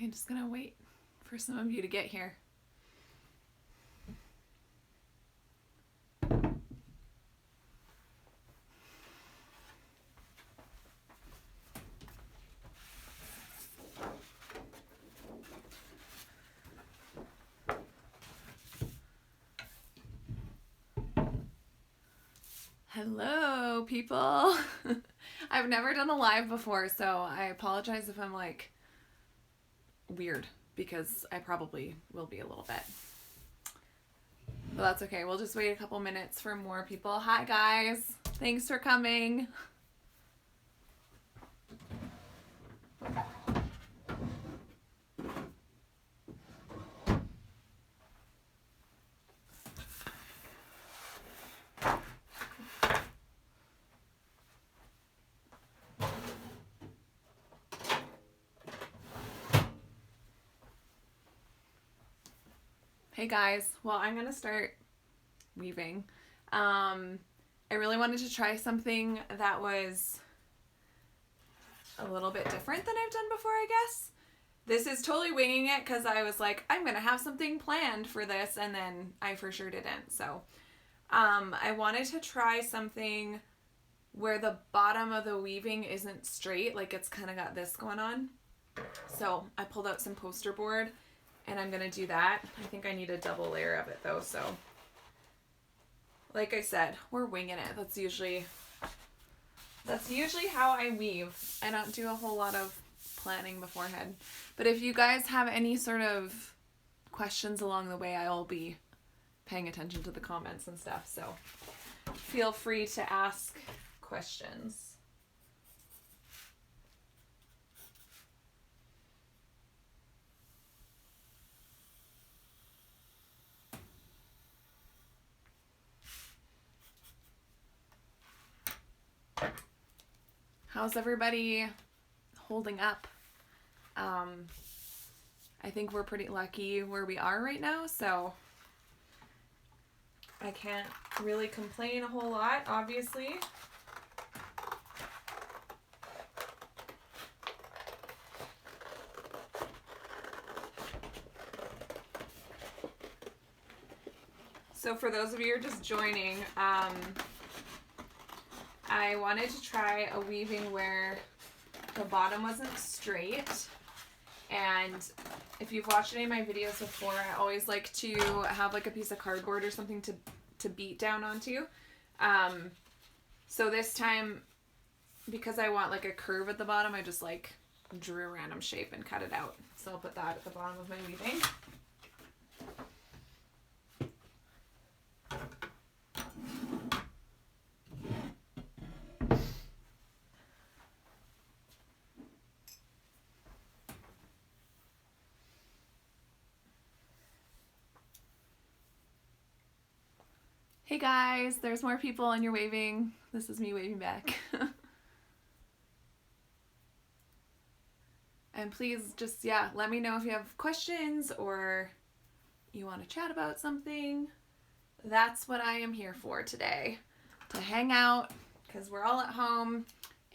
I'm just gonna wait for some of you to get here. Hello, people. I've never done a live before, so I apologize if I'm like weird, because I probably will be a little bit. But that's okay. We'll just wait a couple minutes for more people. Hi, guys. Thanks for coming. Hey guys, well, I'm gonna start weaving. I really wanted to try something that was a little bit different than I've done before, I guess. This is totally winging it because I was like, I'm gonna have something planned for this, and then I for sure didn't. So I wanted to try something where the bottom of the weaving isn't straight, like it's kind of got this going on. So I pulled out some poster board, and I'm gonna do that. I think I need a double layer of it though, so like I said, we're winging it. That's usually how I weave. I don't do a whole lot of planning beforehand. But if you guys have any sort of questions along the way, I'll be paying attention to the comments and stuff, so feel free to ask questions. How's everybody holding up? I think we're pretty lucky where we are right now, so I can't really complain a whole lot, obviously. So for those of you who are just joining, I wanted to try a weaving where the bottom wasn't straight, and if you've watched any of my videos before, I always like to have like a piece of cardboard or something to beat down onto. So this time, because I want like a curve at the bottom, I just like drew a random shape and cut it out. So I'll put that at the bottom of my weaving. Hey guys, there's more people and you're waving. This is me waving back. And please just, let me know if you have questions or you want to chat about something. That's what I am here for today. To hang out, because we're all at home.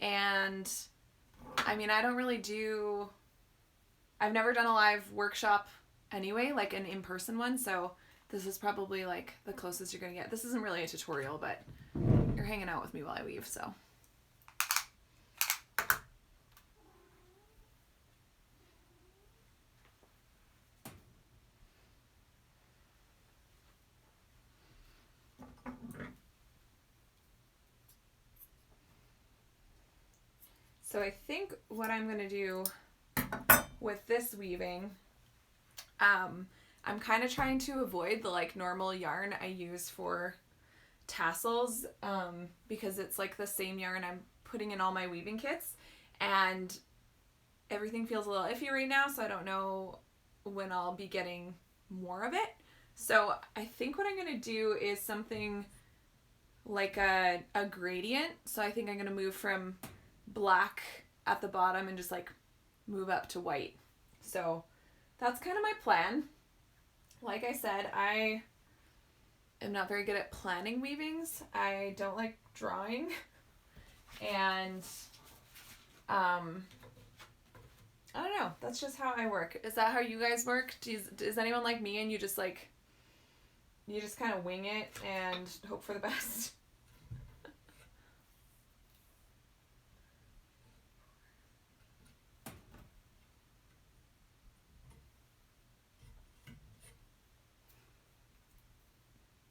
And I mean, I've never done a live workshop anyway, like an in-person one, so this is probably like the closest you're gonna get. This isn't really a tutorial, but you're hanging out with me while I weave, so. So I think what I'm gonna do with this weaving, I'm kind of trying to avoid the like normal yarn I use for tassels, because it's like the same yarn I'm putting in all my weaving kits, and everything feels a little iffy right now, so I don't know when I'll be getting more of it. So I think what I'm gonna do is something like a gradient. So I think I'm gonna move from black at the bottom and just like move up to white. So that's kind of my plan. Like I said, I am not very good at planning weavings. I don't like drawing, and I don't know. That's just how I work. Is that how you guys work? Is anyone like me and you just kind of wing it and hope for the best?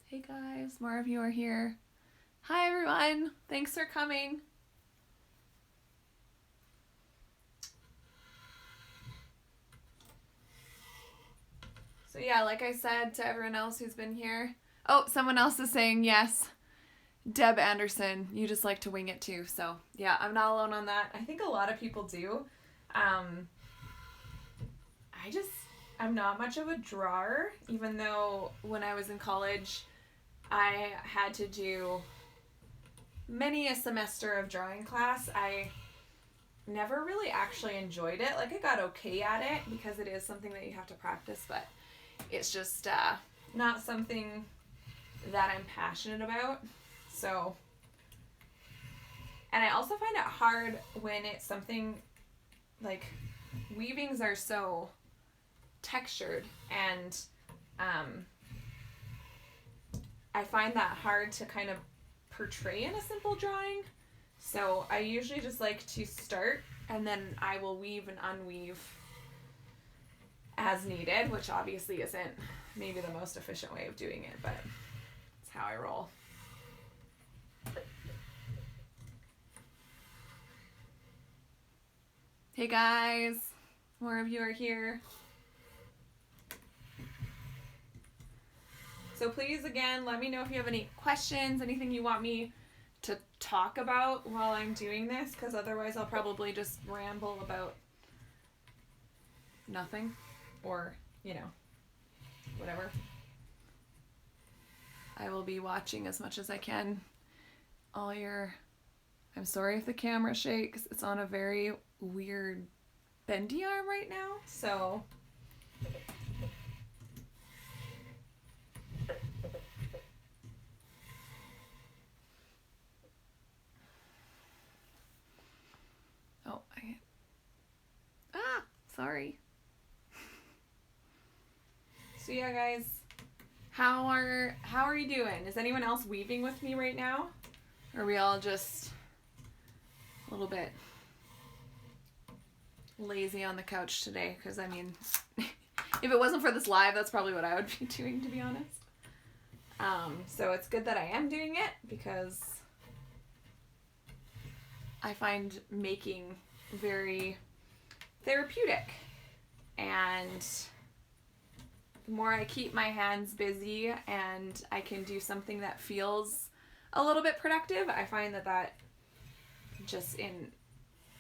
Hey guys, more of you are here. Hi everyone. Thanks for coming. So yeah, like I said to everyone else who's been here. Oh, someone else is saying yes. Deb Anderson, you just like to wing it too. So yeah, I'm not alone on that. I think a lot of people do. I'm not much of a drawer, even though when I was in college, I had to do many a semester of drawing class. I never really actually enjoyed it. Like, I got okay at it because it is something that you have to practice, but it's just not something that I'm passionate about. So, and I also find it hard when it's something like weavings are so textured, and I find that hard to kind of portray in a simple drawing. So I usually just like to start, and then I will weave and unweave as needed, which obviously isn't maybe the most efficient way of doing it, but it's how I roll. Hey guys, more of you are here. So please, again, let me know if you have any questions, anything you want me to talk about while I'm doing this, because otherwise I'll probably just ramble about nothing, or, whatever. I will be watching as much as I can. I'm sorry if the camera shakes. It's on a very weird bendy arm right now, so... Sorry. So yeah, guys, how are you doing? Is anyone else weaving with me right now? Or are we all just a little bit lazy on the couch today? Because, I mean, if it wasn't for this live, that's probably what I would be doing, to be honest. So it's good that I am doing it, because I find making very therapeutic, and the more I keep my hands busy and I can do something that feels a little bit productive, I find that just in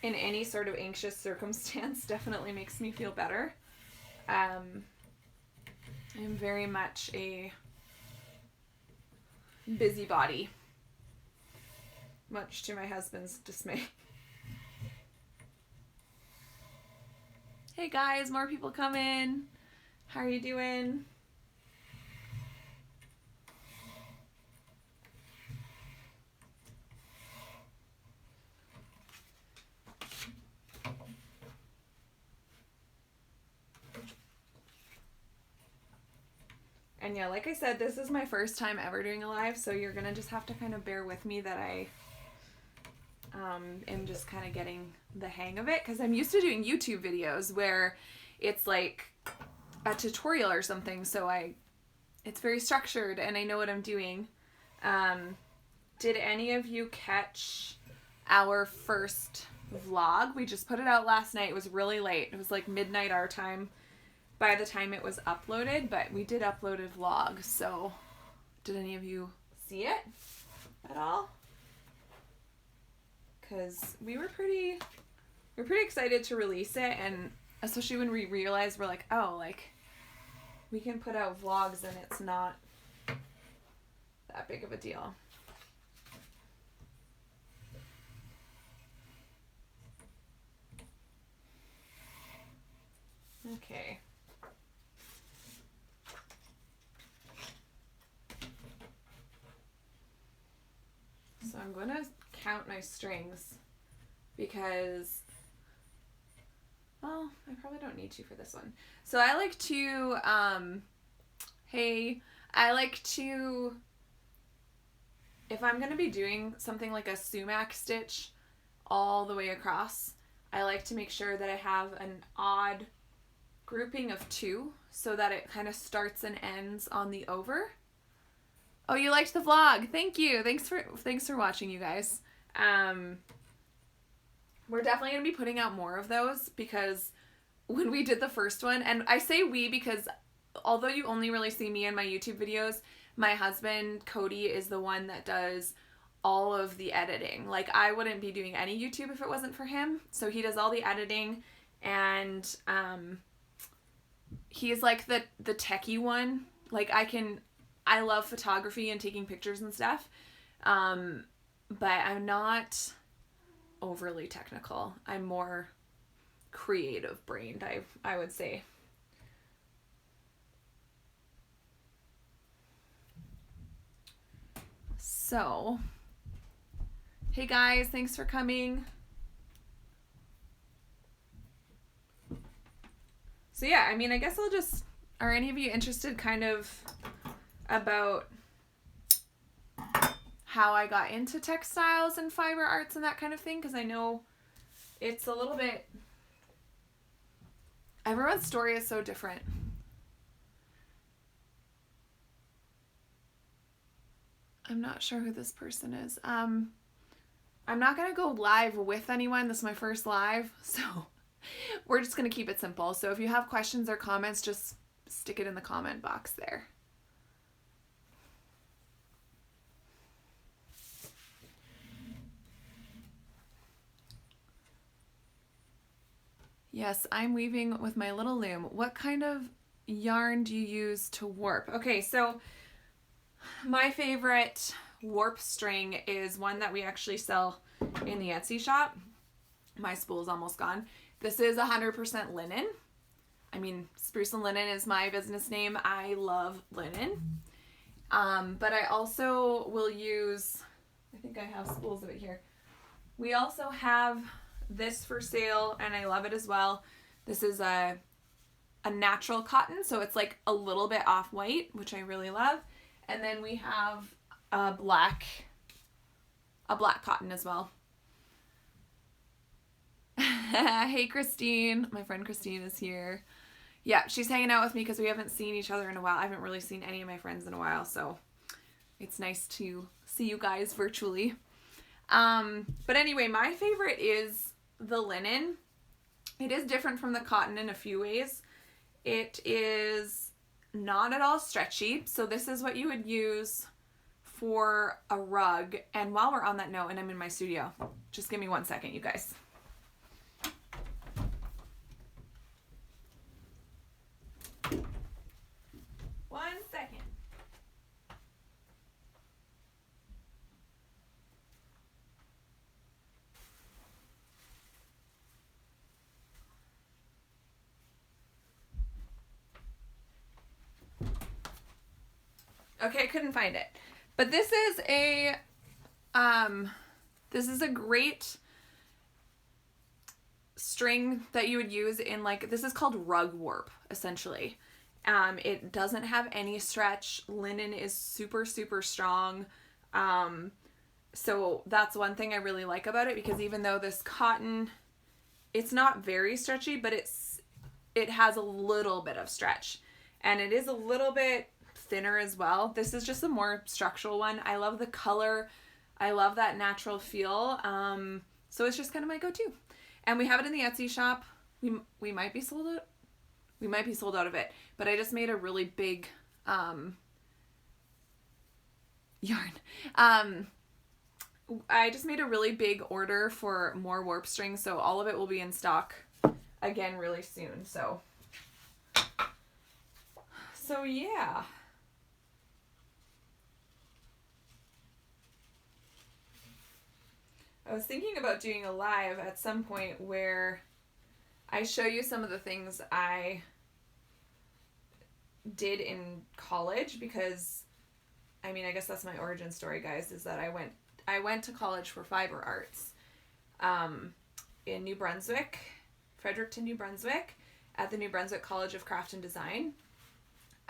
any sort of anxious circumstance definitely makes me feel better. I'm very much a busybody, much to my husband's dismay. Hey guys, more people come in. How are you doing? And yeah, like I said, this is my first time ever doing a live, so you're gonna just have to kind of bear with me that I am just kind of getting the hang of it, because I'm used to doing YouTube videos where it's like a tutorial or something, so it's very structured and I know what I'm doing. Did any of you catch our first vlog? We just put it out last night. It was really late. It was like midnight our time by the time it was uploaded, but we did upload a vlog. So did any of you see it at all? Because we were pretty excited to release it, and especially when we realized we're like, oh, like, we can put out vlogs and it's not that big of a deal. Okay. So I'm going to count my strings, because well, I probably don't need to for this one. So I like to, I like to, if I'm going to be doing something like a sumac stitch all the way across, I like to make sure that I have an odd grouping of 2 so that it kind of starts and ends on the over. Oh, you liked the vlog. Thank you. Thanks for watching, you guys. We're definitely going to be putting out more of those because when we did the first one, and I say we because although you only really see me in my YouTube videos, my husband, Cody, is the one that does all of the editing. Like, I wouldn't be doing any YouTube if it wasn't for him. So he does all the editing, and he's like the techie one. Like, I love photography and taking pictures and stuff, but I'm not overly technical. I'm more creative brained, I would say. So, hey guys, thanks for coming. So yeah, I mean, I guess are any of you interested kind of about how I got into textiles and fiber arts and that kind of thing? Because I know it's a little bit, everyone's story is so different. I'm not sure who this person is. I'm not going to go live with anyone. This is my first live, so we're just going to keep it simple. So if you have questions or comments, just stick it in the comment box there. Yes, I'm weaving with my little loom. What kind of yarn do you use to warp? Okay, so my favorite warp string is one that we actually sell in the Etsy shop. My spool's almost gone. This is 100% linen. I mean, Spruce and Linen is my business name. I love linen. But I also will use, I think I have spools of it here. We also have this for sale, and I love it as well. This is a natural cotton, so it's like a little bit off-white, which I really love. And then we have a black cotton as well. Hey Christine, my friend Christine is here. Yeah, she's hanging out with me because we haven't seen each other in a while. I haven't really seen any of my friends in a while, so it's nice to see you guys virtually. But anyway, my favorite is the linen. It is different from the cotton in a few ways. It is not at all stretchy, so this is what you would use for a rug. And while we're on that note, and I'm in my studio, just give me 1 second, you guys. One second. Okay, I couldn't find it. But this is a great string that you would use in, like, this is called rug warp, essentially. It doesn't have any stretch. Linen is super, super strong. So that's one thing I really like about it, because even though this cotton, it's not very stretchy, but it has a little bit of stretch. And it is a little bit thinner as well. This is just a more structural one. I love the color. I love that natural feel. So it's just kind of my go-to. And we have it in the Etsy shop. We might be sold out. We might be sold out of it. But I just made a really big yarn. I just made a really big order for more warp string, so all of it will be in stock again really soon. So yeah. I was thinking about doing a live at some point where I show you some of the things I did in college, because I mean, I guess that's my origin story, guys, is that I went to college for fiber arts in New Brunswick Fredericton, New Brunswick, at the New Brunswick College of Craft and Design.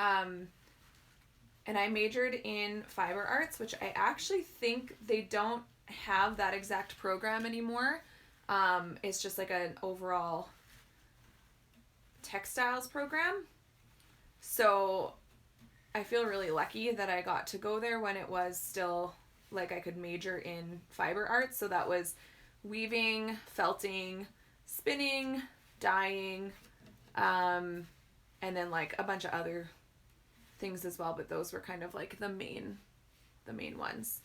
And I majored in fiber arts, which I actually think they don't have that exact program anymore. It's just like an overall textiles program. So I feel really lucky that I got to go there when it was still like I could major in fiber arts. So that was weaving, felting, spinning, dyeing, and then like a bunch of other things as well, but those were kind of like the main ones.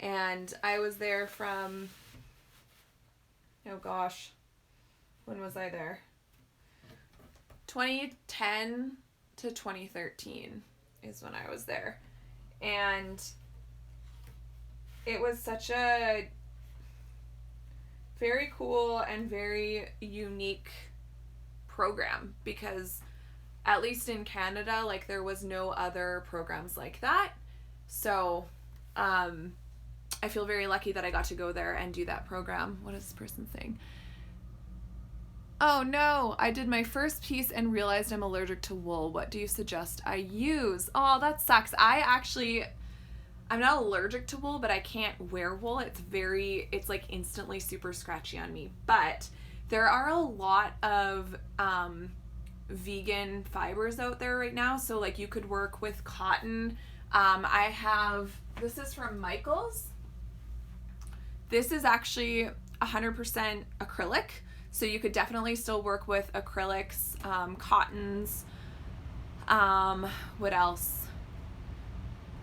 And I was there from, oh gosh, when was I there? 2010 to 2013 is when I was there. And it was such a very cool and very unique program, because at least in Canada, like, there was no other programs like that. So I feel very lucky that I got to go there and do that program. What is this person saying? Oh no, I did my first piece and realized I'm allergic to wool. What do you suggest I use? Oh, that sucks. I'm not allergic to wool, but I can't wear wool. It's like instantly super scratchy on me. But there are a lot of vegan fibers out there right now. So like you could work with cotton. This is from Michael's. This is actually 100% acrylic. So you could definitely still work with acrylics, cottons. What else?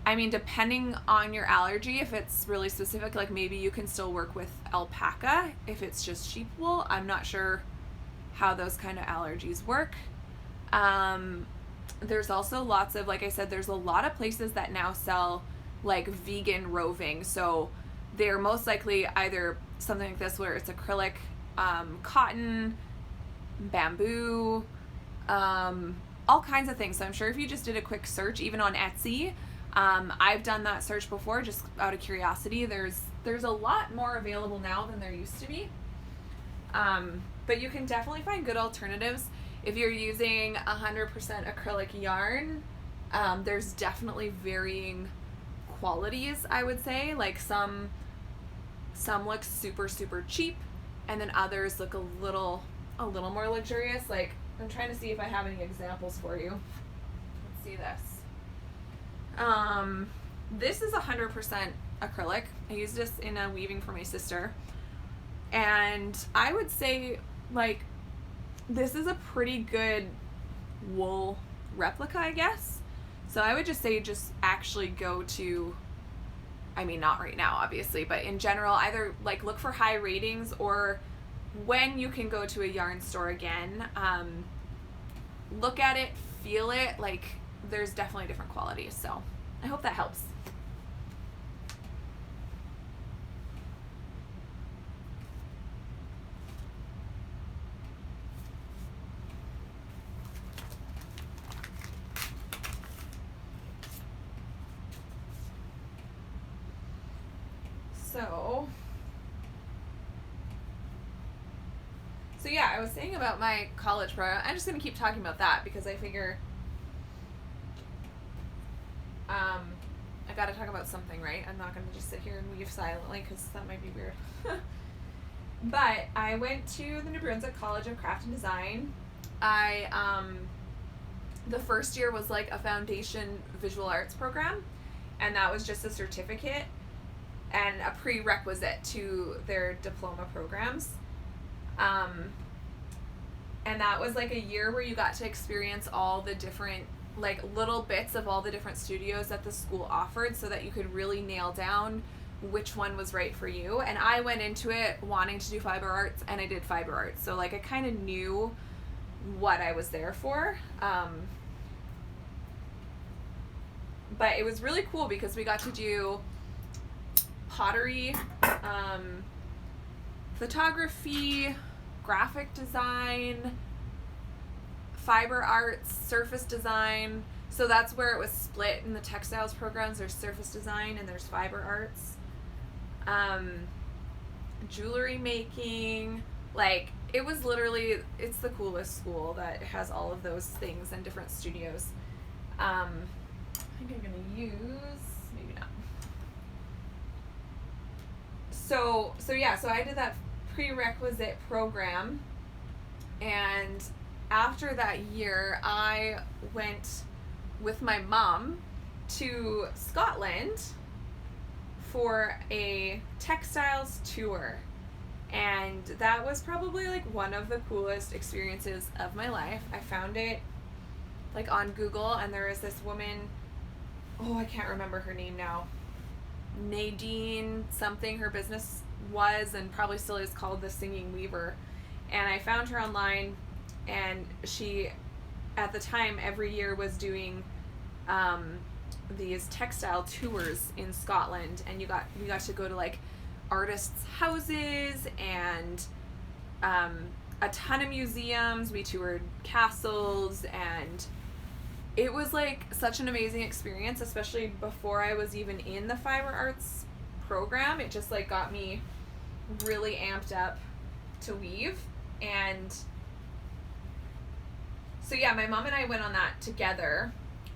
I mean, depending on your allergy, if it's really specific, like maybe you can still work with alpaca if it's just sheep wool. I'm not sure how those kind of allergies work. There's also lots of, like I said, there's a lot of places that now sell like vegan roving. So they're most likely either something like this where it's acrylic, cotton, bamboo, all kinds of things. So I'm sure if you just did a quick search, even on Etsy, I've done that search before just out of curiosity. There's a lot more available now than there used to be. But you can definitely find good alternatives. If you're using 100% acrylic yarn, there's definitely varying qualities, I would say. Like some look super, super cheap, and then others look a little more luxurious. Like, I'm trying to see if I have any examples for you. Let's see this. This is 100% acrylic. I used this in a weaving for my sister. And I would say, like, this is a pretty good wool replica, I guess. So I would just say just actually go to, I mean, not right now, obviously, but in general, either like look for high ratings, or when you can go to a yarn store again, look at it, feel it, like there's definitely different qualities. So I hope that helps. So yeah, I was saying about my college program. I'm just going to keep talking about that because I figure I got to talk about something, right? I'm not going to just sit here and weave silently because that might be weird. But I went to the New Brunswick College of Craft and Design. The first year was like a foundation visual arts program, and that was just a certificate and a prerequisite to their diploma programs. And that was like a year where you got to experience all the different, like little bits of all the different studios that the school offered, so that you could really nail down which one was right for you. And I went into it wanting to do fiber arts, and I did fiber arts. So like I kind of knew what I was there for. But it was really cool because we got to do pottery, photography, graphic design, fiber arts, surface design. So that's where it was split in the textiles programs. There's surface design and there's fiber arts. Jewelry making. Like, it was literally, it's the coolest school that has all of those things and different studios. I think I'm going to use, maybe not. So I did that prerequisite program, and after that year, I went with my mom to Scotland for a textiles tour. And that was probably like one of the coolest experiences of my life. I found it like on Google, and there was this woman, oh, I can't remember her name now. Nadine something her business was, and probably still is, called The Singing Weaver. And I found her online, and she, at the time, every year was doing these textile tours in Scotland, and we got to go to like artists' houses and a ton of museums. We toured castles, and it was like such an amazing experience, especially before I was even in the fiber arts program. It just like got me really amped up to weave. And so yeah, my mom and I went on that together.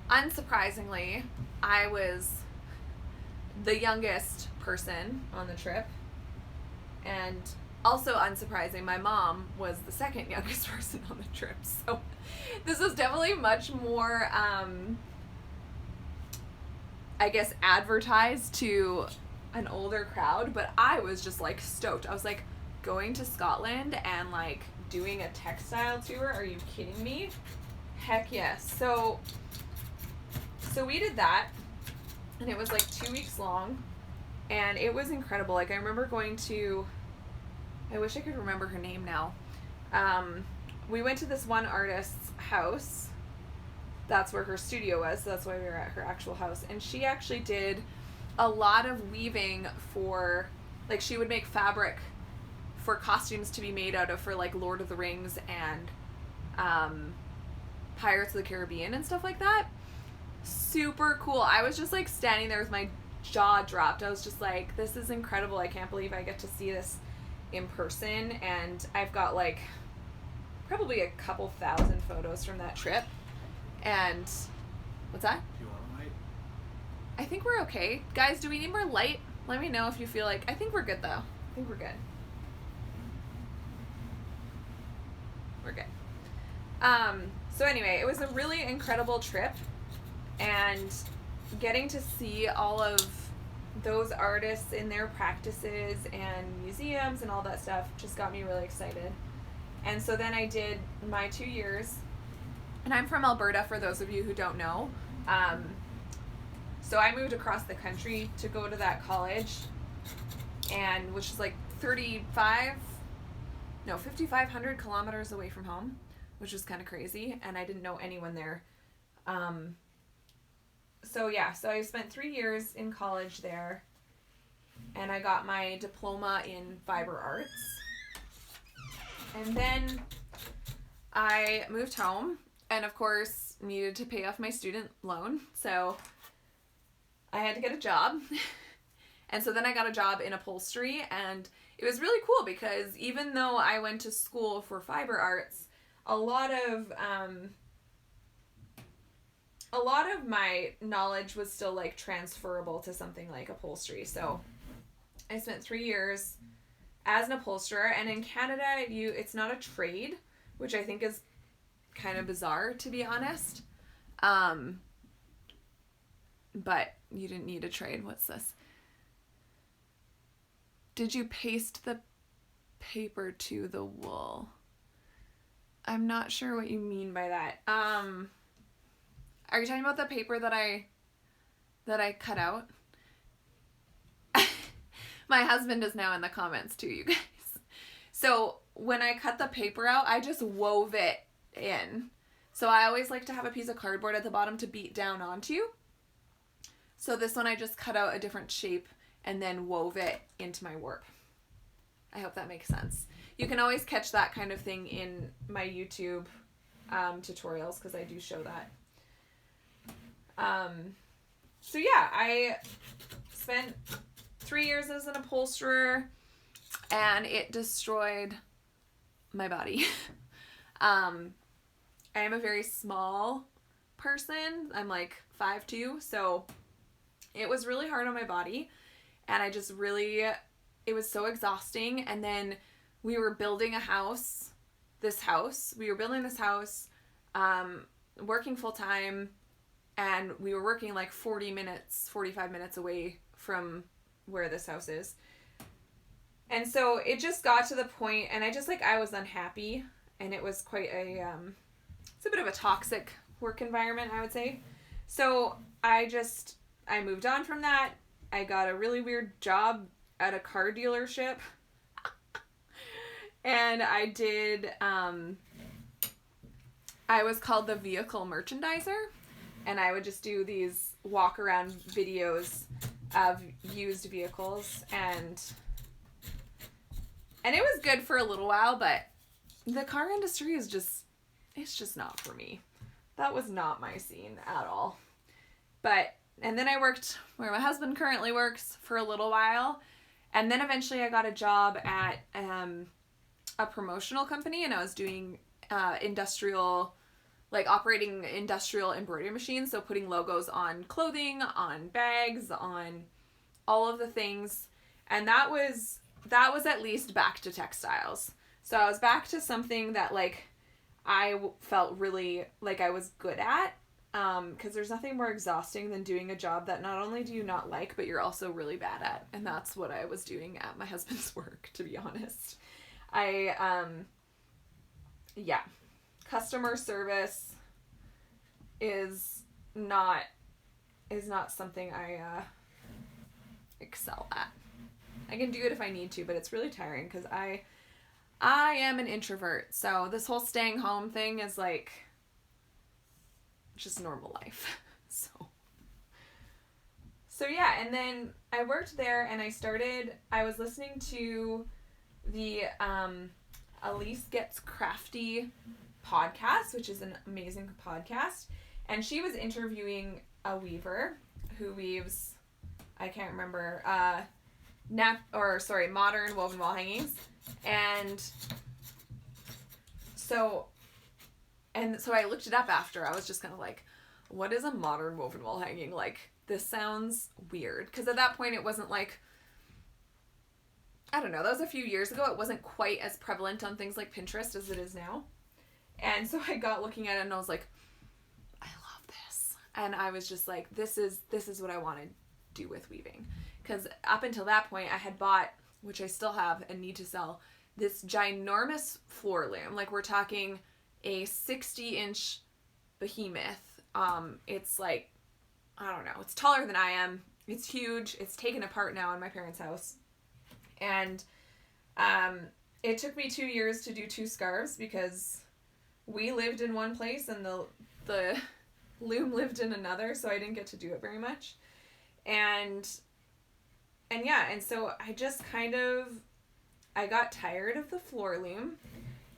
Unsurprisingly, I was the youngest person on the trip, and also unsurprising, my mom was the second youngest person on the trip. So this was definitely much more I guess advertised to an older crowd, but I was just like stoked. I was like, going to Scotland and like doing a textile tour, are you kidding me? Heck yes. So we did that, and it was like 2 weeks long, and it was incredible. Like, I remember going to, I wish I could remember her name now. We went to this one artist's house. That's where her studio was, so that's why we were at her actual house. And she actually did a lot of weaving for, like, she would make fabric for costumes to be made out of for, like, Lord of the Rings and Pirates of the Caribbean and stuff like that. Super cool. I was just, like, standing there with my jaw dropped. I was just like, this is incredible. I can't believe I get to see this in person. And I've got, like, probably a couple thousand photos from that trip. And what's that? Do you want light? I think we're okay. Guys, do we need more light? Let me know if you feel like, I think we're good though. I think we're good. We're good. So anyway, it was a really incredible trip, and getting to see all of those artists in their practices and museums and all that stuff just got me really excited. And so then I did my 2 years, and I'm from Alberta, for those of you who don't know. So I moved across the country to go to that college, and which is like 5,500 kilometers away from home, which was kind of crazy, and I didn't know anyone there. So I spent 3 years in college there, and I got my diploma in fiber arts. And then I moved home, and of course needed to pay off my student loan, so I had to get a job. And so then I got a job in upholstery, and it was really cool because even though I went to school for fiber arts, a lot of my knowledge was still like transferable to something like upholstery. So I spent 3 years as an upholsterer, and in Canada it's not a trade, which I think is kind of bizarre, to be honest. But you didn't need a trade. What's this? Did you paste the paper to the wool? I'm not sure what you mean by that. Are you talking about the paper that I cut out? My husband is now in the comments too, you guys. So when I cut the paper out, I just wove it in. So I always like to have a piece of cardboard at the bottom to beat down onto. So this one I just cut out a different shape and then wove it into my warp. I hope that makes sense. You can always catch that kind of thing in my YouTube tutorials, because I do show that. So yeah, I spent 3 years as an upholsterer, and it destroyed my body. I am a very small person. I'm like 5'2", so it was really hard on my body, and I just really, it was so exhausting. And then we were building we were building this house, working full time, and we were working like 45 minutes away from where this house is. And so it just got to the point, and I was unhappy, and it was quite it's a bit of a toxic work environment, I would say. So I moved on from that. I got a really weird job at a car dealership. And I was called the vehicle merchandiser, and I would just do these walk around videos of used vehicles, and it was good for a little while, but the car industry it's just not for me. That was not my scene at all. And then I worked where my husband currently works for a little while, and then eventually I got a job at a promotional company, and I was doing operating industrial embroidery machines, so putting logos on clothing, on bags, on all of the things. And that was at least back to textiles. So I was back to something that I felt really like I was good at, because there's nothing more exhausting than doing a job that not only do you not like, but you're also really bad at. And that's what I was doing at my husband's work, to be honest. Customer service is not something I excel at. I can do it if I need to, but it's really tiring because I am an introvert. So this whole staying home thing is just normal life. So yeah, and then I worked there, and I was listening to the Elise Gets Crafty podcast, which is an amazing podcast, and she was interviewing a weaver who weaves, I can't remember, modern woven wall hangings. And so I looked it up after. I was just kind of like, what is a modern woven wall hanging? This sounds weird, because at that point it wasn't I don't know, that was a few years ago. It wasn't quite as prevalent on things like Pinterest as it is now. And so I got looking at it, and I was like, I love this. And I was just like, this is what I want to do with weaving. Because up until that point, I had bought, which I still have and need to sell, this ginormous floor loom. We're talking a 60-inch behemoth. It's I don't know, it's taller than I am. It's huge. It's taken apart now in my parents' house. And it took me 2 years to do 2 scarves, because we lived in one place and the loom lived in another, so I didn't get to do it very much. And so I just I got tired of the floor loom,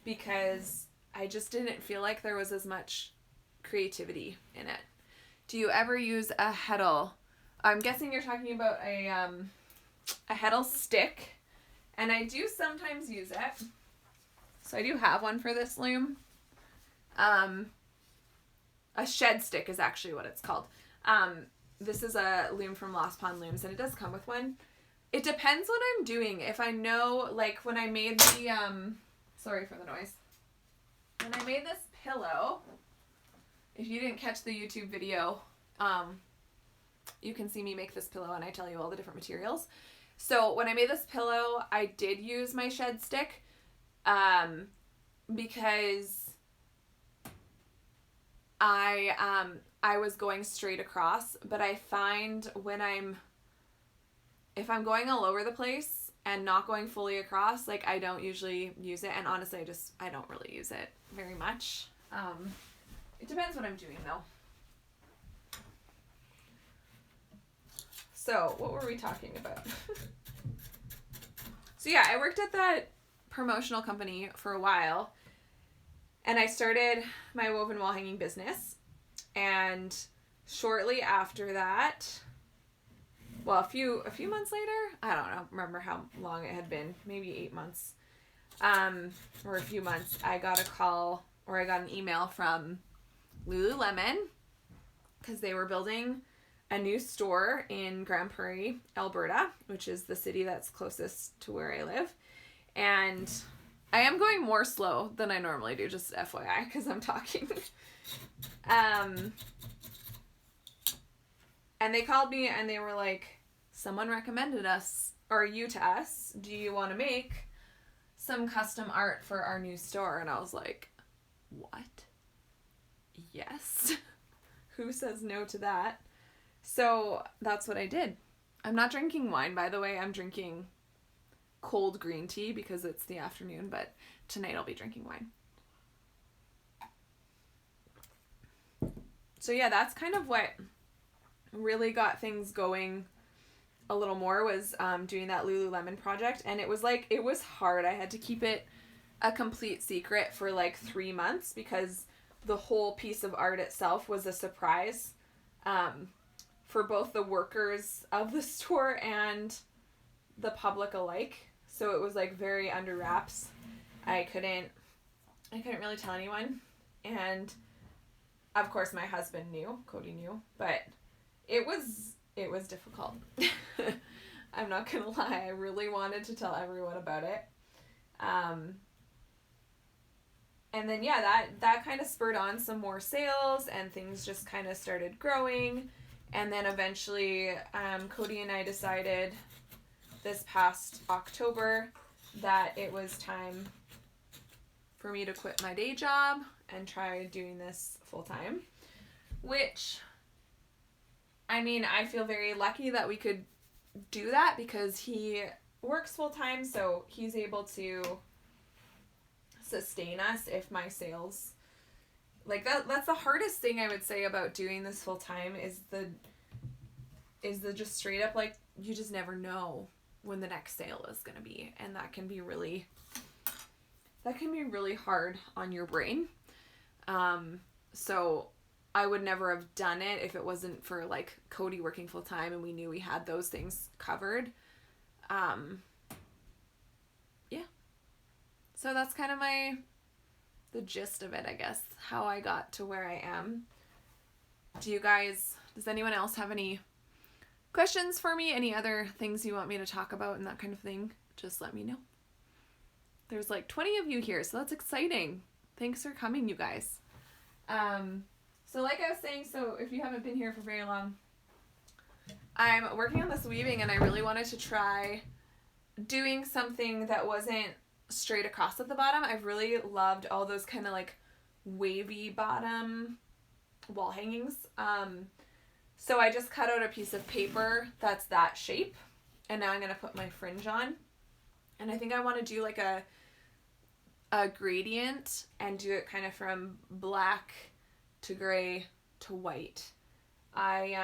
because I just didn't feel like there was as much creativity in it. Do you ever use a heddle? I'm guessing you're talking about a heddle stick, and I do sometimes use it. So I do have one for this loom. A shed stick is actually what it's called. This is a loom from Lost Pond Looms, and it does come with one. It depends what I'm doing. If I know, when I made the, sorry for the noise. When I made this pillow, if you didn't catch the YouTube video, you can see me make this pillow, and I tell you all the different materials. So when I made this pillow, I did use my shed stick, because I was going straight across, but I find if I'm going all over the place and not going fully across, I don't usually use it, and honestly, I don't really use it very much. It depends what I'm doing, though. So, what were we talking about? So yeah, I worked at that promotional company for a while, and I started my woven wall hanging business. And shortly after that, well, a few months later, I don't know, remember how long it had been, maybe 8 months, or a few months, I got a call or I got an email from Lululemon because they were building a new store in Grand Prairie, Alberta, which is the city that's closest to where I live. And I am going more slow than I normally do, just FYI, because I'm talking. And they called me and they were like, someone recommended us, or you to us. Do you want to make some custom art for our new store? And I was like, what? Yes. Who says no to that? So that's what I did. I'm not drinking wine, by the way. I'm drinking cold green tea because it's the afternoon, but tonight I'll be drinking wine. So yeah, that's kind of what really got things going a little more was doing that Lululemon project. And it was hard. I had to keep it a complete secret for like 3 months because the whole piece of art itself was a surprise for both the workers of the store and the public alike. So it was like very under wraps. I couldn't really tell anyone. And of course my husband knew, Cody knew, but it was difficult. I'm not gonna lie, I really wanted to tell everyone about it. And then yeah, that kind of spurred on some more sales and things just kind of started growing. And then eventually Cody and I decided this past October that it was time for me to quit my day job and try doing this full time, which, I mean, I feel very lucky that we could do that because he works full time, so he's able to sustain us if my sales, like that's the hardest thing I would say about doing this full time is the just straight up, like, you just never know when the next sale is going to be, and that can be really hard on your brain. So I would never have done it if it wasn't for like Cody working full time and we knew we had those things covered. Yeah. So that's kind of the gist of it, I guess, how I got to where I am. Does anyone else have any questions for me? Any other things you want me to talk about and that kind of thing? Just let me know. There's like 20 of you here, so that's exciting. Thanks for coming, you guys. So like I was saying, so if you haven't been here for very long, I'm working on this weaving and I really wanted to try doing something that wasn't straight across at the bottom. I've really loved all those kind of like wavy bottom wall hangings. So I just cut out a piece of paper that's that shape, and now I'm going to put my fringe on. And I think I want to do like a gradient and do it kind of from black to gray to white. I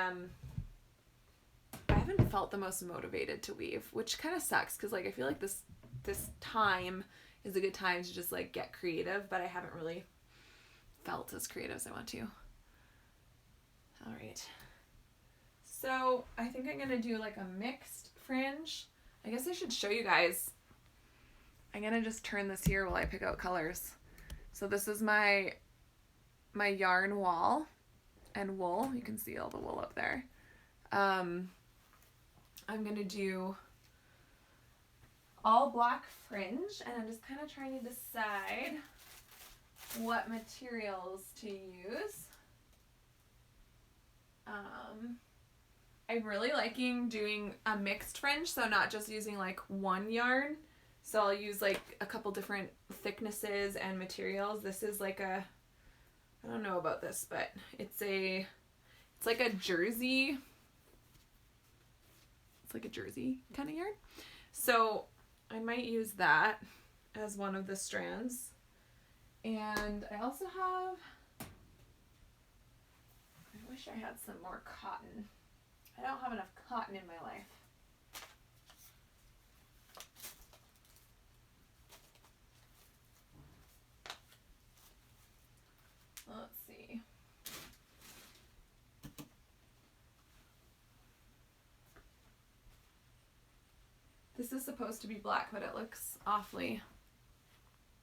haven't felt the most motivated to weave, which kind of sucks because like I feel like this time is a good time to just like get creative, but I haven't really felt as creative as I want to. All right. So I think I'm going to do like a mixed fringe. I guess I should show you guys. I'm going to just turn this here while I pick out colors. So this is my yarn wall and wool. You can see all the wool up there. I'm going to do all black fringe, and I'm just kind of trying to decide what materials to use. I'm really liking doing a mixed fringe, so not just using like one yarn. So I'll use like a couple different thicknesses and materials. This is like I don't know about this, but it's like a jersey. It's like a jersey kind of yarn. So I might use that as one of the strands. And I also have, I wish I had some more cotton. I don't have enough cotton in my life. Let's see. This is supposed to be black, but it looks awfully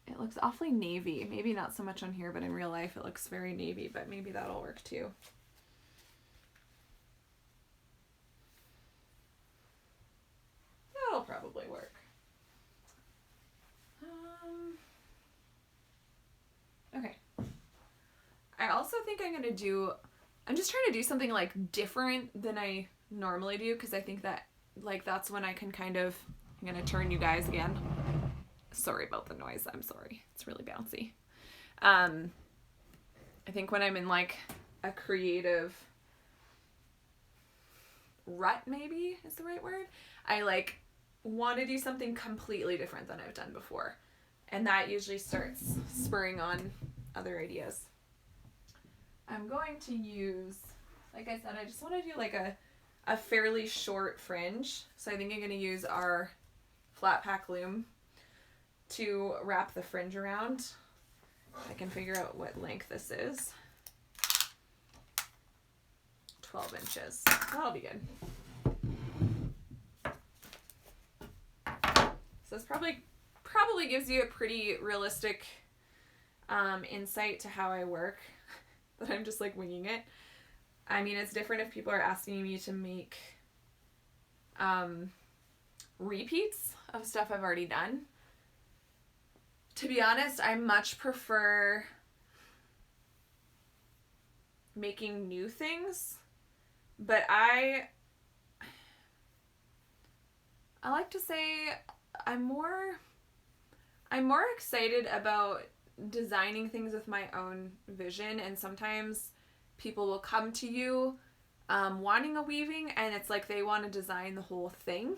it looks awfully navy. Maybe not so much on here, but in real life it looks very navy, but maybe that'll work too. That'll probably work. Okay. I also think I'm just trying to do something like different than I normally do, because I think that like that's when I can kind of, I'm going to turn you guys again. Sorry about the noise. I'm sorry. It's really bouncy. I think when I'm in like a creative rut, maybe is the right word, I like want to do something completely different than I've done before. And that usually starts spurring on other ideas. I'm going to use, like I said, I just want to do like a fairly short fringe. So I think I'm going to use our flat pack loom to wrap the fringe around. I can figure out what length this is. 12 inches. That'll be good. So this probably gives you a pretty realistic insight to how I work, that I'm just like winging it. I mean, it's different if people are asking me to make repeats of stuff I've already done. To be honest, I much prefer making new things, but I like to say I'm more excited about designing things with my own vision, and sometimes people will come to you wanting a weaving, and it's like they want to design the whole thing.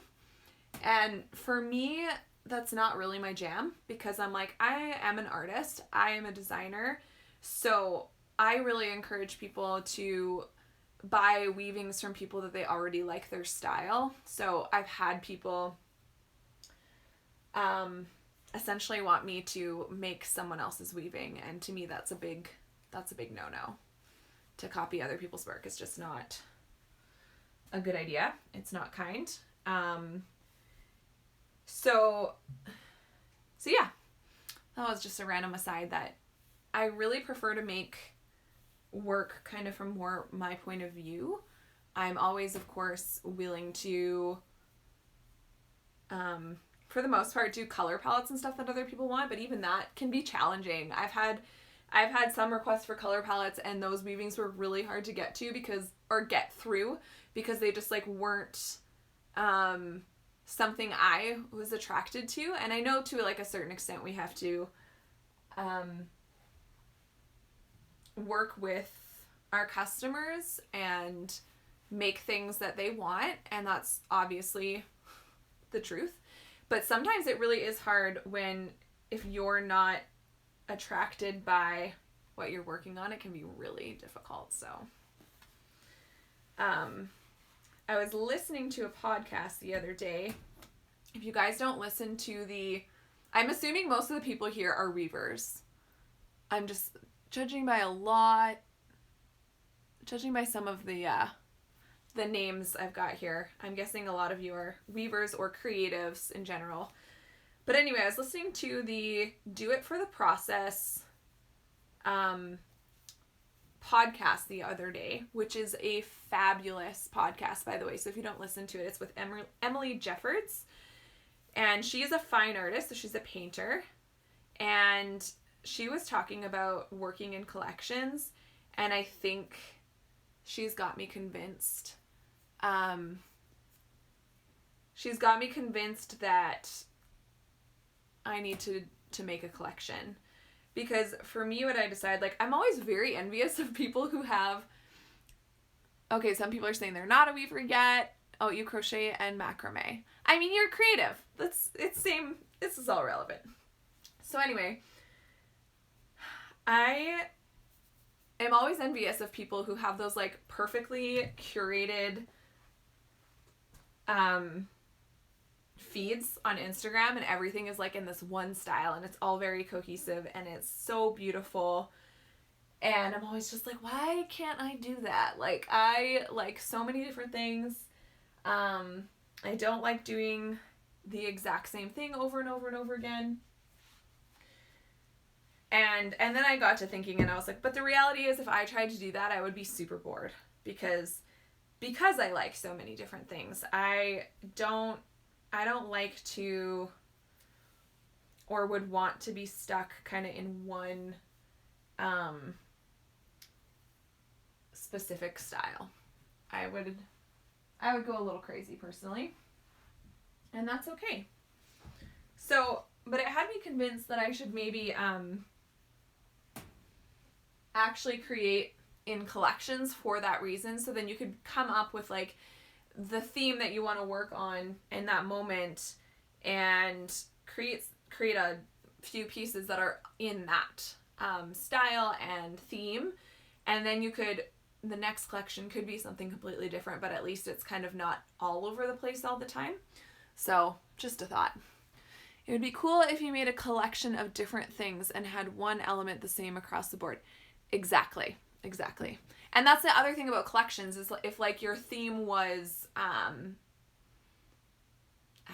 And for me, that's not really my jam, because I'm like, I am an artist, I am a designer, so I really encourage people to buy weavings from people that they already like their style. So I've had people essentially want me to make someone else's weaving, and to me that's a big no-no. To copy other people's work is just not a good idea. It's not kind. So yeah, that was just a random aside that I really prefer to make work kind of from more my point of view. I'm always, of course, willing to, for the most part, do color palettes and stuff that other people want, but even that can be challenging. I've had some requests for color palettes, and those weavings were really hard to get through because they just like weren't something I was attracted to. And I know to like a certain extent we have to work with our customers and make things that they want, and that's obviously the truth. But sometimes it really is hard if you're not attracted by what you're working on, it can be really difficult. So I was listening to a podcast the other day. If you guys don't listen to I'm assuming most of the people here are weavers. I'm just judging by some of the names I've got here. I'm guessing a lot of you are weavers or creatives in general. But anyway, I was listening to the Do It for the Process podcast the other day, which is a fabulous podcast, by the way. So if you don't listen to it, it's with Emily Jeffords. And she is a fine artist, so she's a painter. And she was talking about working in collections, and I think she's got me convinced. She's got me convinced that I need to make a collection. Because for me, what I decide, like, I'm always very envious of people who have, okay, some people are saying they're not a weaver yet. Oh, you crochet and macrame. I mean, you're creative. This is all relevant. So anyway, I am always envious of people who have those like perfectly curated feeds on Instagram, and everything is like in this one style, and it's all very cohesive, and it's so beautiful. And I'm always just like, why can't I do that? Like, I like so many different things. I don't like doing the exact same thing over and over and over again. And then I got to thinking, and I was like, but the reality is, if I tried to do that, I would be super bored because I like so many different things. I don't like to, or would want to be stuck kind of in one specific style. I would go a little crazy personally, and that's okay. So, but it had me convinced that I should maybe actually create in collections for that reason. So then you could come up with like the theme that you want to work on in that moment and create a few pieces that are in that style and theme. And then the next collection could be something completely different, but at least it's kind of not all over the place all the time. So just a thought. It would be cool if you made a collection of different things and had one element the same across the board. Exactly. And that's the other thing about collections is if like your theme was, I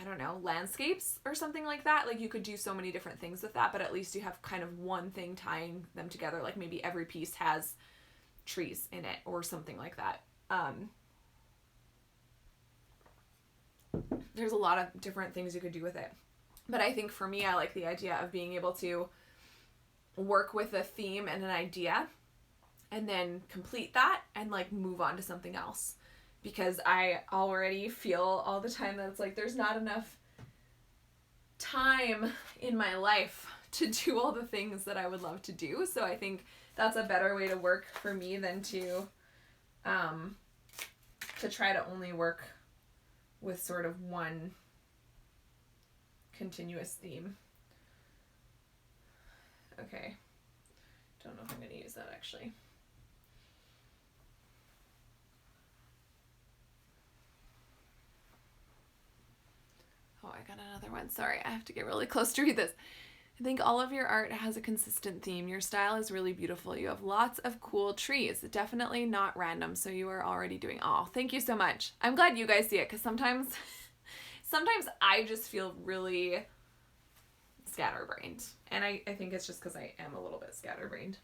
don't know, landscapes or something like that, like you could do so many different things with that, but at least you have kind of one thing tying them together. Like maybe every piece has trees in it or something like that. There's a lot of different things you could do with it. But I think for me, I like the idea of being able to work with a theme and an idea and then complete that and like move on to something else. Because I already feel all the time that it's like there's not enough time in my life to do all the things that I would love to do. So I think that's a better way to work for me than to try to only work with sort of one continuous theme. Okay. Don't know if I'm going to use that actually. Oh, I got another one. Sorry, I have to get really close to read this. I think all of your art has a consistent theme. Your style is really beautiful. You have lots of cool trees. Definitely not random, so you are already doing... Oh, thank you so much. I'm glad you guys see it, because sometimes I just feel really scatterbrained. And I think it's just because I am a little bit scatterbrained.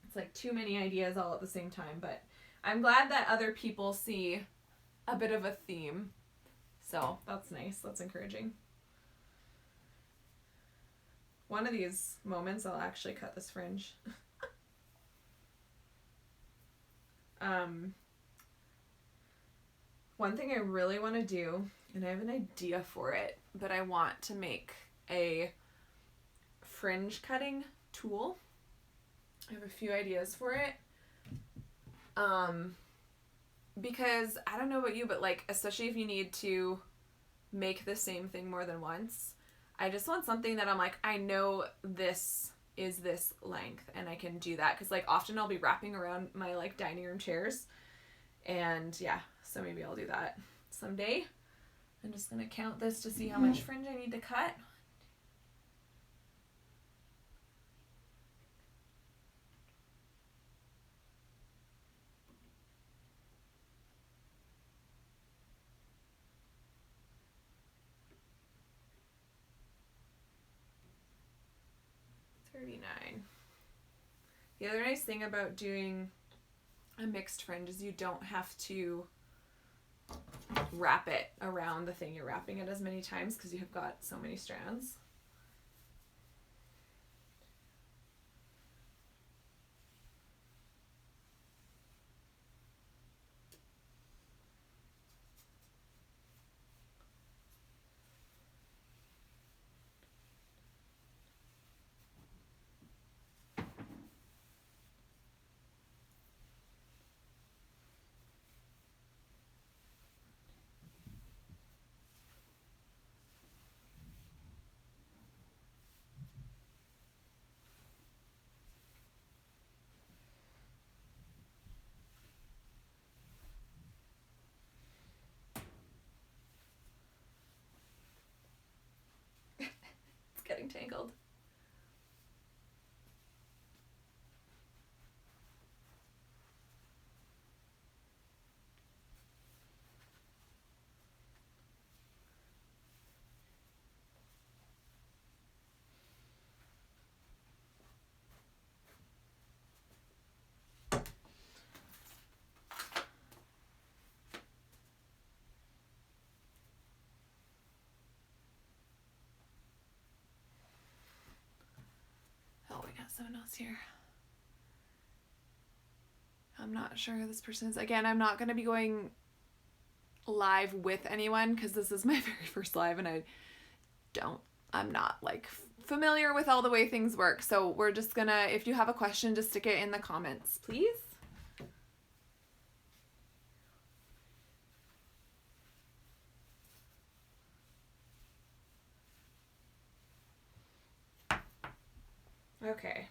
It's like too many ideas all at the same time, but I'm glad that other people see a bit of a theme. So that's nice. That's encouraging. One of these moments, I'll actually cut this fringe. One thing I really want to do, and I have an idea for it, but I want to make a fringe cutting tool. I have a few ideas for it. Because I don't know about you, but like, especially if you need to make the same thing more than once, I just want something that I'm like, I know this is this length and I can do that. Because like often I'll be wrapping around my like dining room chairs. And yeah, so maybe I'll do that someday. I'm just going to count this to see how much fringe I need to cut. The other nice thing about doing a mixed fringe is you don't have to wrap it around the thing you're wrapping it as many times because you have got so many strands. Getting tangled. someone else here. I'm not sure who this person is. Again, I'm not going to be going live with anyone because this is my very first live and I'm not like familiar with all the way things work. So we're just gonna, if you have a question, just stick it in the comments, please. Okay.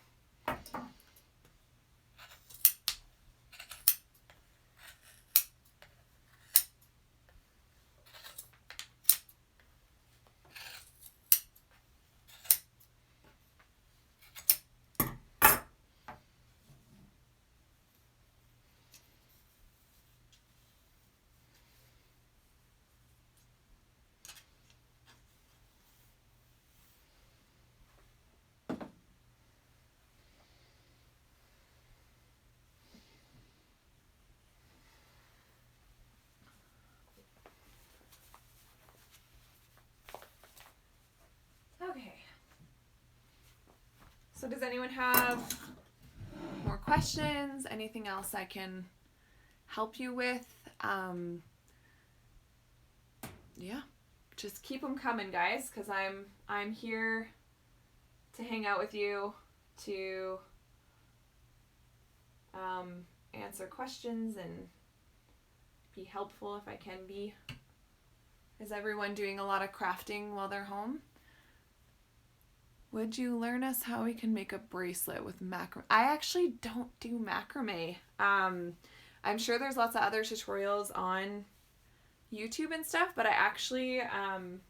Okay. So does anyone have more questions? Anything else I can help you with? Yeah, just keep them coming, guys, because I'm here to hang out with you, to answer questions and be helpful if I can be. Is everyone doing a lot of crafting while they're home? Would you learn us how we can make a bracelet with macrame? I actually don't do macrame. I'm sure there's lots of other tutorials on YouTube and stuff, but I actually am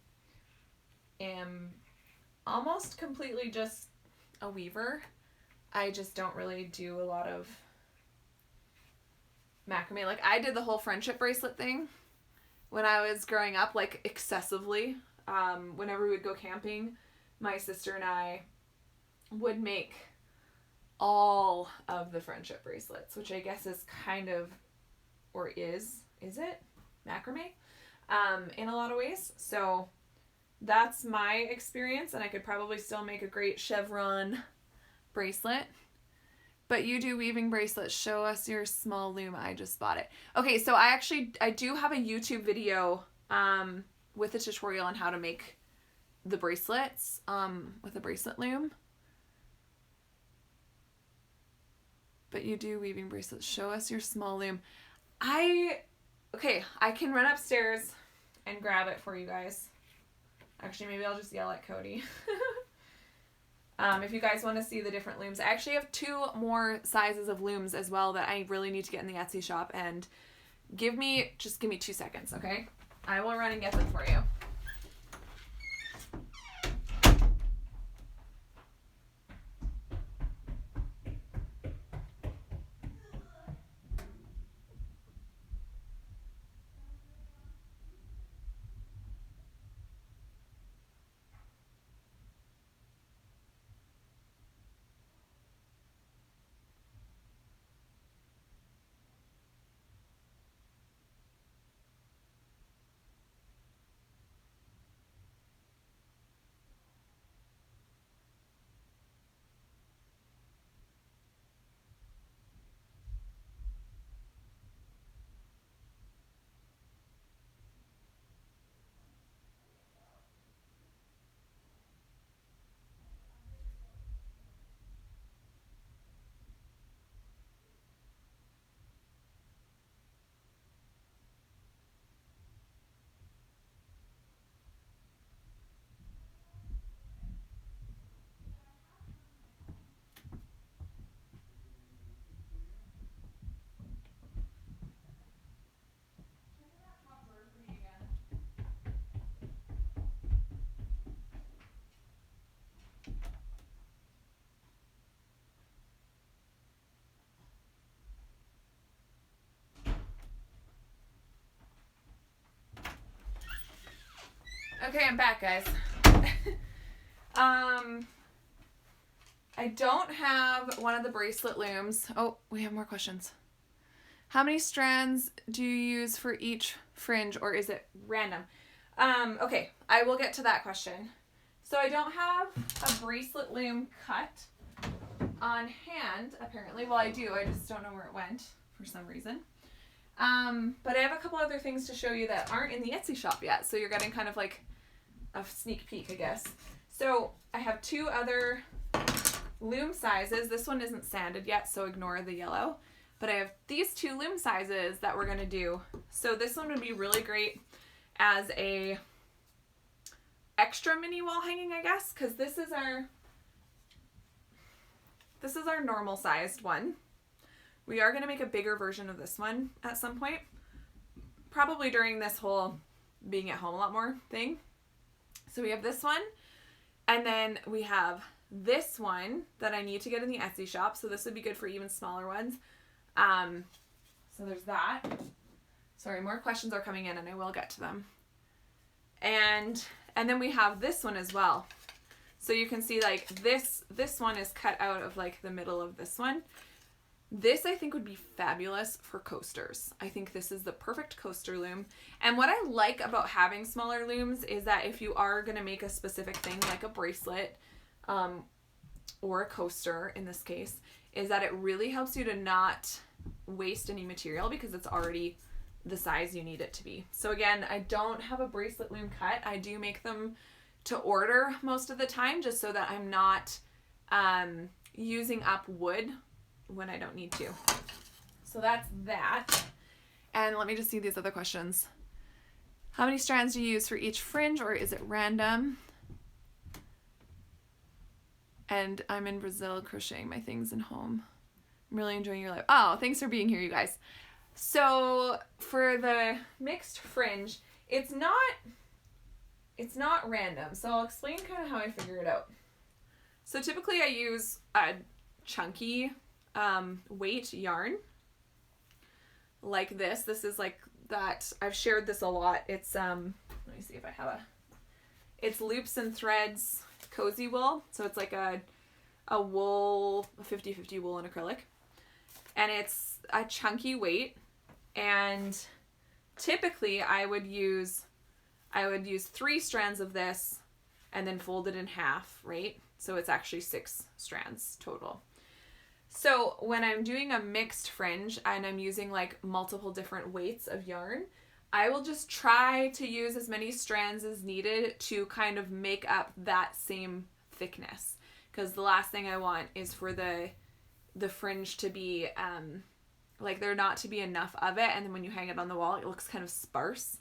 almost completely just a weaver. I just don't really do a lot of macrame. Like, I did the whole friendship bracelet thing when I was growing up, like, excessively. Whenever we would go camping, my sister and I would make all of the friendship bracelets, which I guess is kind of, or is it macrame in a lot of ways. So that's my experience, and I could probably still make a great chevron bracelet. But you do weaving bracelets. Show us your small loom. I just bought it. Okay, so I do have a YouTube video with a tutorial on how to make the bracelets with a bracelet loom. But you do weaving bracelets. Show us your small loom. Okay, I can run upstairs and grab it for you guys. Actually, maybe I'll just yell at Cody. If you guys want to see the different looms. I actually have 2 more sizes of looms as well that I really need to get in the Etsy shop. And just give me 2 seconds, okay? I will run and get them for you. Okay, I'm back, guys. I don't have one of the bracelet looms. Oh, we have more questions. How many strands do you use for each fringe, or is it random? Okay, I will get to that question. So I don't have a bracelet loom cut. on hand, apparently. Well, I do. I just don't know where it went for some reason. But I have a couple other things to show you that aren't in the Etsy shop yet. So you're getting kind of like a sneak peek, I guess. So I have 2 other loom sizes. This one isn't sanded yet, so ignore the yellow. But I have these 2 loom sizes that we're going to do. So this one would be really great as a extra mini wall hanging, I guess, because this is our normal sized one. We are going to make a bigger version of this one at some point, probably during this whole being at home a lot more thing. So we have this one, and then we have this one that I need to get in the Etsy shop, so this would be good for even smaller ones. So there's that. Sorry, more questions are coming in, and I will get to them. And then we have this one as well. So you can see like this one is cut out of like the middle of this one. This I think would be fabulous for coasters. I think this is the perfect coaster loom. And what I like about having smaller looms is that if you are going to make a specific thing like a bracelet or a coaster in this case, is that it really helps you to not waste any material because it's already the size you need it to be. So again, I don't have a bracelet loom cut. I do make them to order most of the time just so that I'm not using up wood when I don't need to. So that's that. And let me just see these other questions. How many strands do you use for each fringe, or is it random? And I'm in Brazil crocheting my things in home. I'm really enjoying your life. Oh, thanks for being here, you guys. So for the mixed fringe, it's not random. So I'll explain kind of how I figure it out. So typically I use a chunky weight yarn like this. This is like that. I've shared this a lot. It's let me see if I have it's Loops and Threads Cozy Wool. So it's like a wool, a 50-50 wool and acrylic. And it's a chunky weight. And typically I would use 3 strands of this and then fold it in half, right? So it's actually 6 strands total. So when I'm doing a mixed fringe and I'm using like multiple different weights of yarn, I will just try to use as many strands as needed to kind of make up that same thickness. Because the last thing I want is for the fringe to be, like there not to be enough of it, and then when you hang it on the wall, it looks kind of sparse.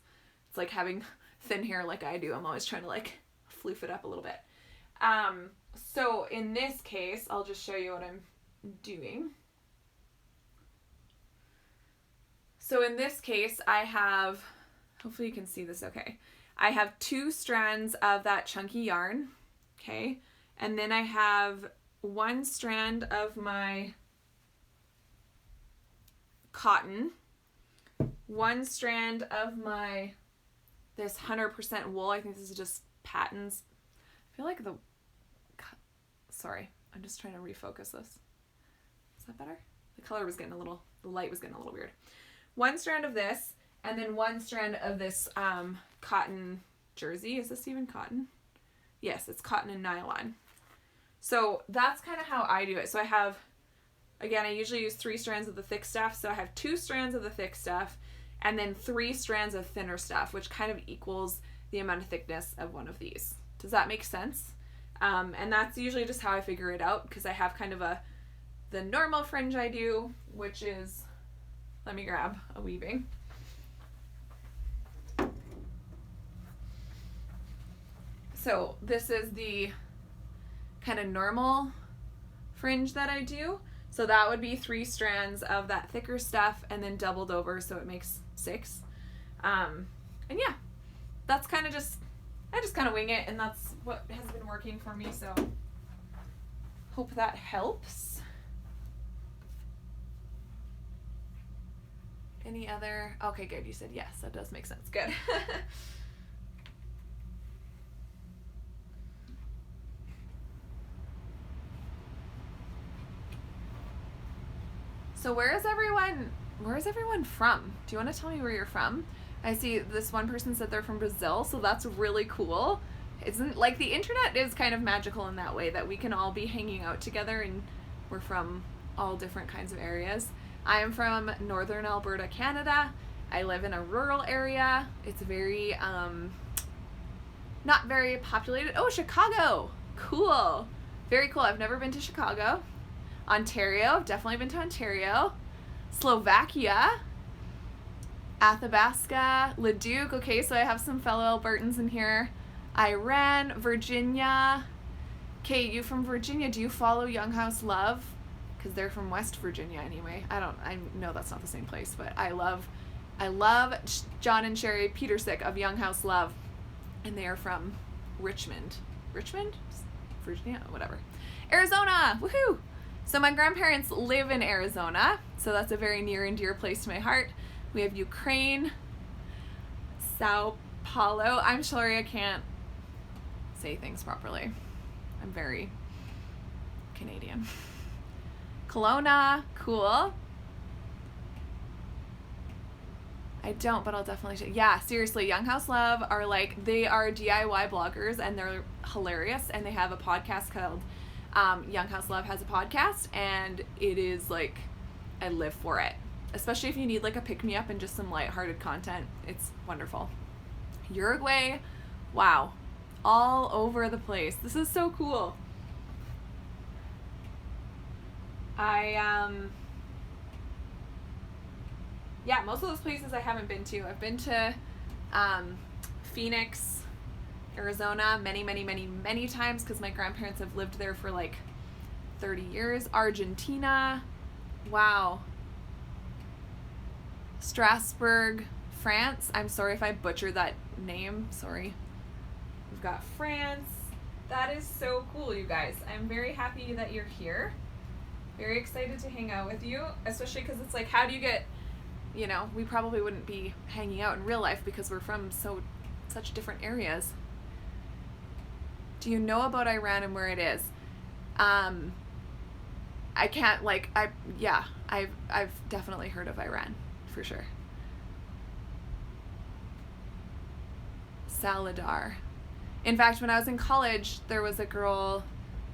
It's like having thin hair like I do. I'm always trying to like floof it up a little bit. So in this case, I'll just show you what I'm doing. So in this case, I have, hopefully you can see this okay. I have 2 strands of that chunky yarn, okay? And then I have 1 strand of my cotton, 1 strand of my, this 100% wool. I think this is just patterns. I feel like sorry, I'm just trying to refocus this. Is that better? The color was getting the light was getting a little weird. 1 strand of this, and then 1 strand of this cotton jersey. Is this even cotton? Yes, it's cotton and nylon. So that's kind of how I do it. So I have, again, I usually use 3 strands of the thick stuff. So I have 2 strands of the thick stuff and then 3 strands of thinner stuff, which kind of equals the amount of thickness of one of these. Does that make sense? And that's usually just how I figure it out, because I have kind of the normal fringe I do, which is, let me grab a weaving. So this is the kind of normal fringe that I do. So that would be 3 strands of that thicker stuff and then doubled over, so it makes 6. And yeah, that's kind of just, I just kind of wing it, and that's what has been working for me, so hope that helps. Any other? Okay, good. You said yes. That does make sense. Good. So where is everyone from? Do you want to tell me where you're from? I see this one person said they're from Brazil, so that's really cool. Isn't, like, the internet is kind of magical in that way, that we can all be hanging out together in We're from all different kinds of areas. I am from northern Alberta, Canada. I live in a rural area. It's very, not very populated. Oh, Chicago! Cool. Very cool. I've never been to Chicago. Ontario. I've definitely been to Ontario. Slovakia. Athabasca. Leduc. Okay, so I have some fellow Albertans in here. Iran. Virginia. Okay, you from Virginia. Do you follow Young House Love? Because they're from West Virginia anyway. I know that's not the same place, but I love John and Sherry Petersick of Young House Love, and they are from Richmond, Virginia, whatever. Arizona, woohoo! So my grandparents live in Arizona, so that's a very near and dear place to my heart. We have Ukraine, Sao Paulo. I'm sorry I can't say things properly. I'm very Canadian. Kelowna, cool. I don't, but I'll definitely yeah, seriously, Young House Love are like, they are DIY bloggers and they're hilarious, and they have a podcast called Young House Love has a podcast, and it is like, I live for it. Especially if you need like a pick-me-up and just some lighthearted content. It's wonderful. Uruguay, wow. All over the place. This is so cool. Yeah, most of those places I haven't been to. I've been to Phoenix, Arizona many times because my grandparents have lived there for like 30 years. Argentina, wow. Strasbourg, France. I'm sorry if I butchered that name. Sorry. We've got France. That is so cool, you guys. I'm very happy that you're here. Very excited to hang out with you, especially because it's like, how do you get, you know, we probably wouldn't be hanging out in real life because we're from such different areas. Do you know about Iran and where it is? I can't, like, I've definitely heard of Iran, for sure. Saladar. In fact, when I was in college, there was a girl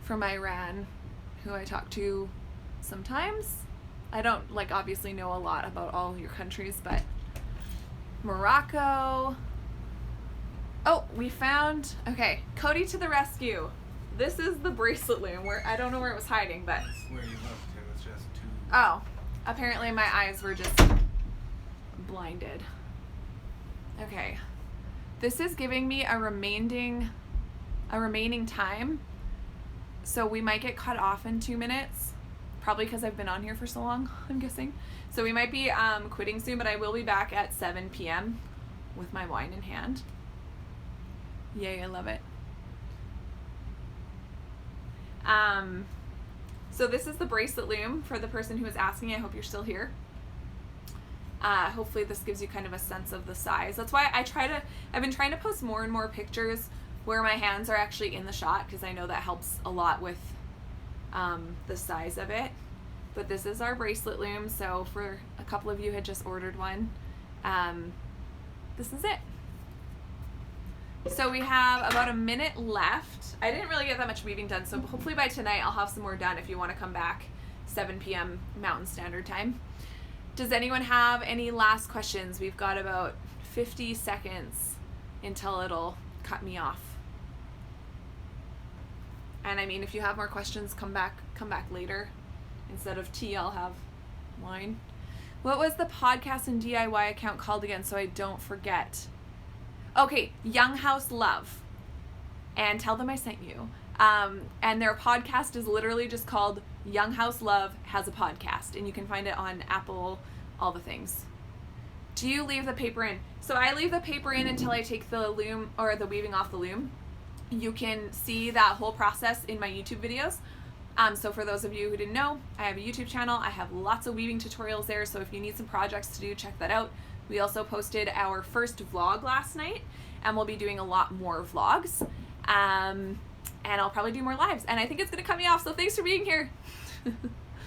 from Iran who I talked to sometimes. I don't, like, obviously know a lot about all your countries, but Morocco. Oh, we found, okay, Cody to the rescue. This is the bracelet loom where I don't know where it was hiding, but That's where you left him. It's just too. Oh, apparently my eyes were just blinded. Okay. This is giving me a remaining time. So we might get cut off in 2 minutes. Probably because I've been on here for so long, I'm guessing. So we might be quitting soon, but I will be back at 7 p.m. with my wine in hand. Yay, I love it. So this is the bracelet loom for the person who was asking. I hope you're still here. Hopefully this gives you kind of a sense of the size. That's why I've been trying to post more and more pictures where my hands are actually in the shot, because I know that helps a lot with the size of it. But this is our bracelet loom, so for a couple of you who had just ordered one, this is it. So we have about a minute left. I didn't really get that much weaving done, so hopefully by tonight I'll have some more done if you want to come back 7 p.m. Mountain Standard Time. Does anyone have any last questions? We've got about 50 seconds until it'll cut me off. And I mean, if you have more questions, come back later. Instead of tea, I'll have wine. What was the podcast and DIY account called again, so I don't forget? Okay, Young House Love. And tell them I sent you. And their podcast is literally just called Young House Love Has a Podcast. And you can find it on Apple, all the things. Do you leave the paper in? So I leave the paper in until I take the loom, or the weaving off the loom. You can see that whole process in my YouTube videos. So for those of you who didn't know, I have a YouTube channel. I have lots of weaving tutorials there, so if you need some projects to do, check that out. We also posted our first vlog last night, and we'll be doing a lot more vlogs. And I'll probably do more lives. And I think it's going to cut me off, so thanks for being here.